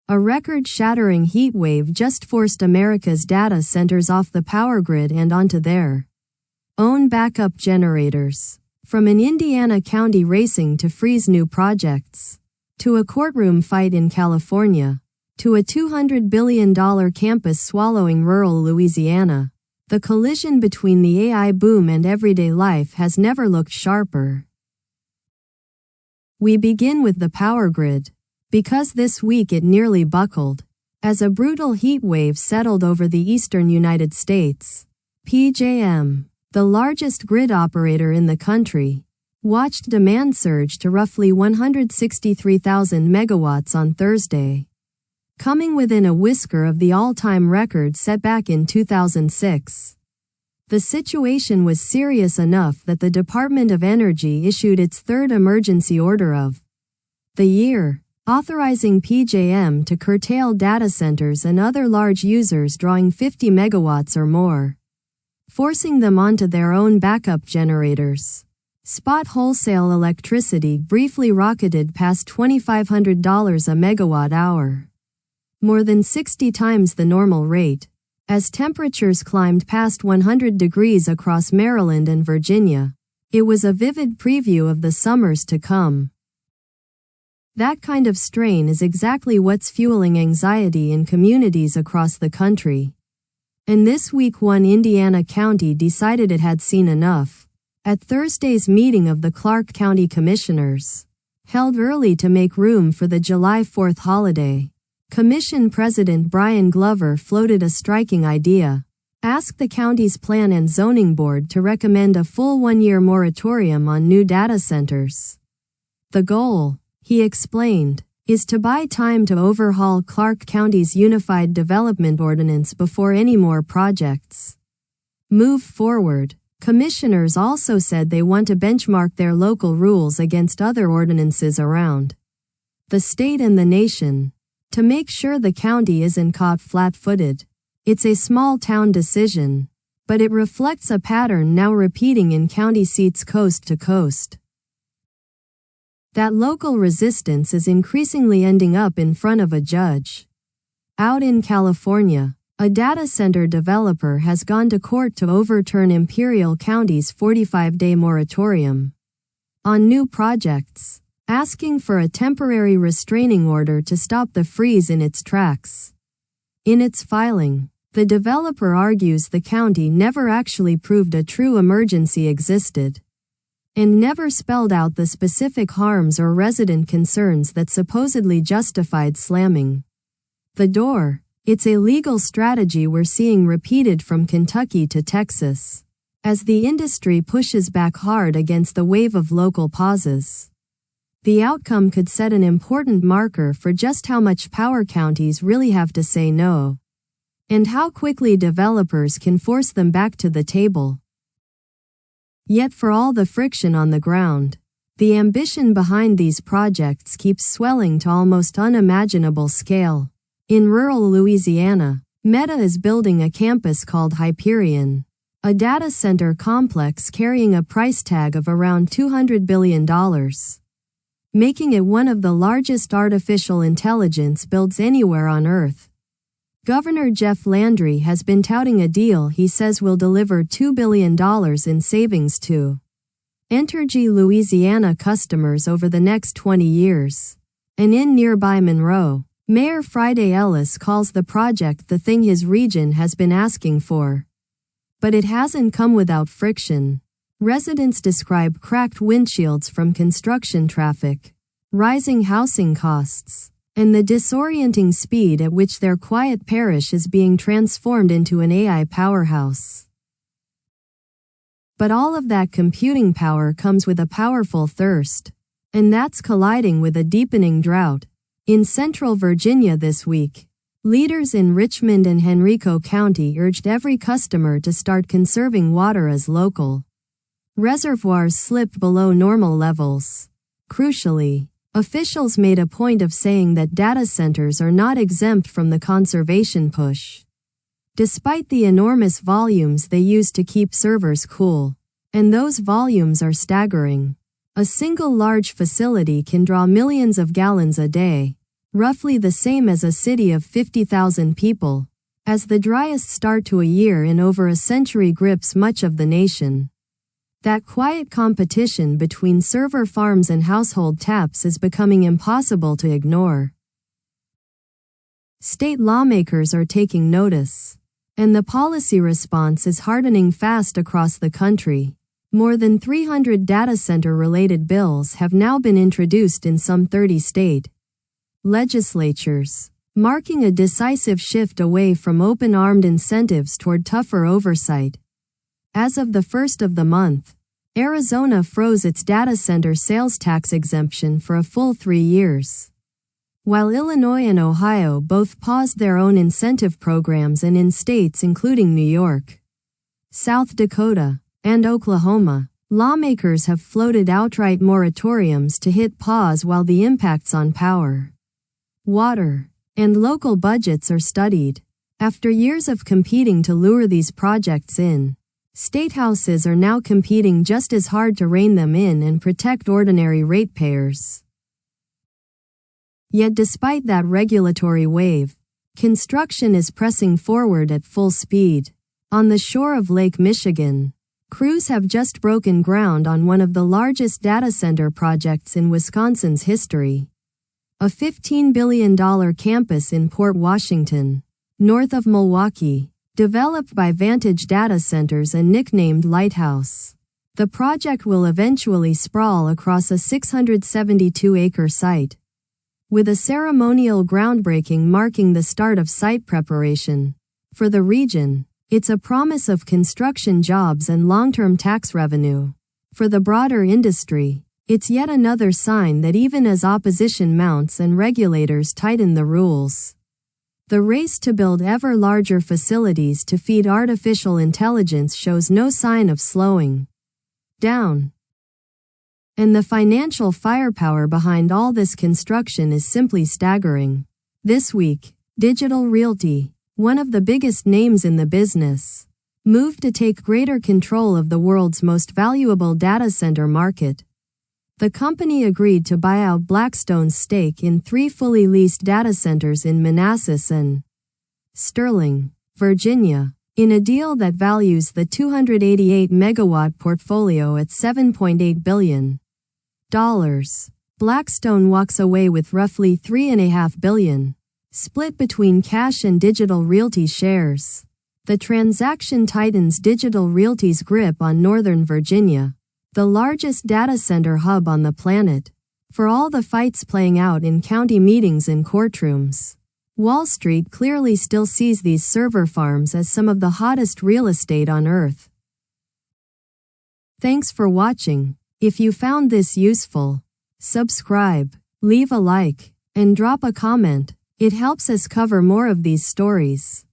A record-shattering heat wave just forced America's data centers off the power grid and onto their own backup generators. From an Indiana county racing to freeze new projects, to a courtroom fight in California, to a $200 billion campus swallowing rural Louisiana, the collision between the AI boom and everyday life has never looked sharper. We begin with the power grid, because this week it nearly buckled. As a brutal heat wave settled over the eastern United States, PJM, the largest grid operator in the country, watched demand surge to roughly 163,000 megawatts on Thursday, coming within a whisker of the all-time record set back in 2006. The situation was serious enough that the Department of Energy issued its third emergency order of the year, authorizing PJM to curtail data centers and other large users drawing 50 megawatts or more, forcing them onto their own backup generators. Spot wholesale electricity briefly rocketed past $2,500 a megawatt hour, more than 60 times the normal rate, as temperatures climbed past 100 degrees across Maryland and Virginia. It was a vivid preview of the summers to come. That kind of strain is exactly what's fueling anxiety in communities across the country. And this week one Indiana county decided it had seen enough. At Thursday's meeting of the Clark County Commissioners, held early to make room for the July 4th holiday, Commission President Bryan Glover floated a striking idea. Ask the county's Plan and Zoning Board to recommend a full one-year moratorium on new data centers. The goal, he explained, is to buy time to overhaul Clark County's Unified Development Ordinance before any more projects move forward. Commissioners also said they want to benchmark their local rules against other ordinances around the state and the nation, to make sure the county isn't caught flat-footed. It's a small-town decision, but it reflects a pattern now repeating in county seats coast to coast. That local resistance is increasingly ending up in front of a judge. Out in California, a data center developer has gone to court to overturn Imperial County's 45-day moratorium on new projects, asking for a temporary restraining order to stop the freeze in its tracks. In its filing, the developer argues the county never actually proved a true emergency existed, and never spelled out the specific harms or resident concerns that supposedly justified slamming the door. It's a legal strategy we're seeing repeated from Kentucky to Texas, as the industry pushes back hard against the wave of local pauses. The outcome could set an important marker for just how much power counties really have to say no, and how quickly developers can force them back to the table. Yet for all the friction on the ground, the ambition behind these projects keeps swelling to almost unimaginable scale. In rural Louisiana, Meta is building a campus called Hyperion, a data center complex carrying a price tag of around $200 billion. Making it one of the largest artificial intelligence builds anywhere on Earth. Governor Jeff Landry has been touting a deal he says will deliver $2 billion in savings to Entergy Louisiana customers over the next 20 years. And in nearby Monroe, Mayor Friday Ellis calls the project the thing his region has been asking for. But it hasn't come without friction. Residents describe cracked windshields from construction traffic, rising housing costs, and the disorienting speed at which their quiet parish is being transformed into an AI powerhouse. But all of that computing power comes with a powerful thirst, and that's colliding with a deepening drought. In central Virginia this week, leaders in Richmond and Henrico County urged every customer to start conserving water as local reservoirs slipped below normal levels. Crucially, officials made a point of saying that data centers are not exempt from the conservation push, despite the enormous volumes they use to keep servers cool. And those volumes are staggering. A single large facility can draw millions of gallons a day, roughly the same as a city of 50,000 people, as the driest start to a year in over a century grips much of the nation. That quiet competition between server farms and household taps is becoming impossible to ignore. State lawmakers are taking notice, and the policy response is hardening fast across the country. More than 300 data center-related bills have now been introduced in some 30 state legislatures, marking a decisive shift away from open-armed incentives toward tougher oversight. As of the first of the month, Arizona froze its data center sales tax exemption for a full 3 years, while Illinois and Ohio both paused their own incentive programs, and in states including New York, South Dakota, and Oklahoma, lawmakers have floated outright moratoriums to hit pause while the impacts on power, water, and local budgets are studied. After years of competing to lure these projects in, state houses are now competing just as hard to rein them in and protect ordinary ratepayers. Yet despite that regulatory wave, construction is pressing forward at full speed. On the shore of Lake Michigan, crews have just broken ground on one of the largest data center projects in Wisconsin's history. A $15 billion campus in Port Washington, north of Milwaukee, developed by Vantage Data Centers and nicknamed Lighthouse. The project will eventually sprawl across a 672-acre site, with a ceremonial groundbreaking marking the start of site preparation. For the region, it's a promise of construction jobs and long-term tax revenue. For the broader industry, it's yet another sign that even as opposition mounts and regulators tighten the rules, the race to build ever larger facilities to feed artificial intelligence shows no sign of slowing down. And the financial firepower behind all this construction is simply staggering. This week, Digital Realty, one of the biggest names in the business, moved to take greater control of the world's most valuable data center market. The company agreed to buy out Blackstone's stake in 3 fully leased data centers in Manassas and Sterling, Virginia, in a deal that values the 288-megawatt portfolio at $7.8 billion. Blackstone walks away with roughly $3.5 billion, split between cash and Digital Realty shares. The transaction tightens Digital Realty's grip on Northern Virginia, the largest data center hub on the planet. For all the fights playing out in county meetings and courtrooms, Wall Street clearly still sees these server farms as some of the hottest real estate on earth. Thanks for watching. If you found this useful, subscribe, leave a like, and drop a comment. It helps us cover more of these stories.